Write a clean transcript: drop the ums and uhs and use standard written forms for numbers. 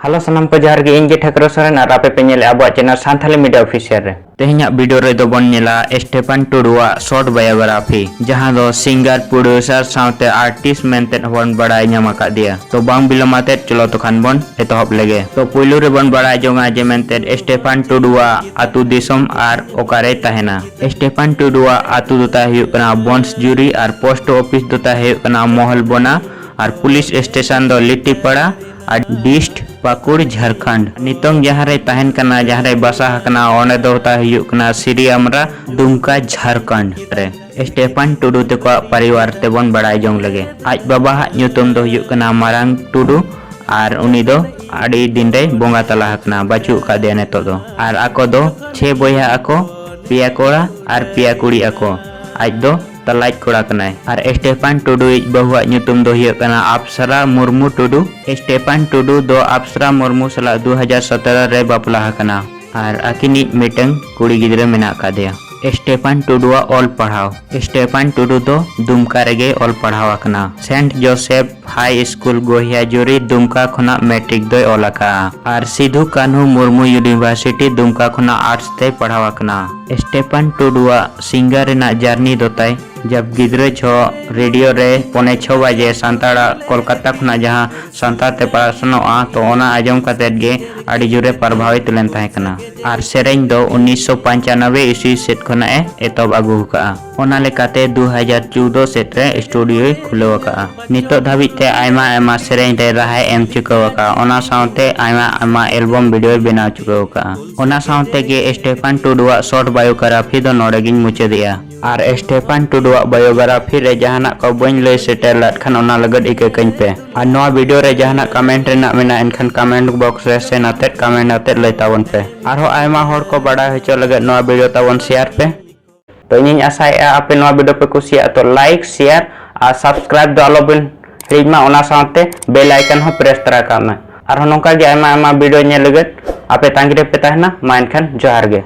Halo sanam ko jahar ge inge Thakro Soren ar ape penyele abo channel Santali Media Official re. Tehnya video re do bon nyela Stephen Tudua short biography jahan do singer producer saute artist mente bon badai nyam akak dia. To bang bilomate cholo to khan bon etohop lege. To puilu re bon badai jonga je mente Stephen Tudua atu disom ar okare tahena. Stephen Tudua atu do ta huyuk kana Bons Juri ar post office do ta huyuk kana Mohol Bona ar police station do Litipara ar Dist Pakur Jharkhand. Nitong jahare tahen kana jahare basah kana one do ta huyuk kana Siri Amra Dumka Jharkhand re. Stephen Tudu te ko pariwar te bon badai jong lage. Aj baba ha nyutum do huyuk kana Marang Tudu ar uni do adi din re bonga talah kana bacu ka dia neto do. Ar ako do 6 boya ako, 2 kora ar 2 kuri ako. Aj do talait kura kanai. Ar Stephen Tudu ij bahwa nyutum do huyuk kana Apsara Murmu Tudu. Stephen Tudu do Apsara Murmu sala 2017 re baplah kana. Ar akini miteng kuri gidra menak ka dia. Stephen Tudu all padhaw. Stephen Tudu do Dumka rege all padhaw akana. Saint Joseph High School Gohiajuri Dumka khona metric doi olaka. Ar Sidhu Kanhu Murmu University Dumka khona arts te padhaw akana. Stephen Tudu singer na journey dotai जब गिद्रे छो radio रे 5:30 बजे सांताड़ा कोलकाता खुना जहां Santa ते पढ़ाशनो आ तो ओना आजम कते गे आड़ी जुरे प्रभावित लेन ताहे कना आर सेरेंग दो 1995 ईस्वी सेट खना एतब आगु का ओना लेकाते 2014 सेट रे स्टूडियो खुलो का नितो धाबी ते आयमा सेरेंग रे रहा एम चुको का ओना साउते आयमा एल्बम वीडियो बनाव चुको का ओना साउते गे स्टेफन टुडू शॉर्ट बायोग्राफी दो नोडेगिन मुचे दिया आर स्टेफन टुडू बायोग्राफी रे जहाना को बन ले सेटेल खान ओना लगद इके कइन पे आर नो वीडियो रे जहाना कमेंट रे ना मेना एनखान कमेंट बॉक्स रे से नाते कमेंट नाते ले तावन पे आर हो आयमा होर को बड़ा हेचो लगद नो वीडियो तावन शेयर पे तो इन आशा आपे नो वीडियो पे कुसिया तो लाइक शेयर और सब्सक्राइब दो आलो बिन हिजमा ओना साथे बेल आइकन हो प्रेस तरा का में are Nokha gay Aima video ने लगद आपे तांगिरे पे ताहना मा एनखान जोहार गे।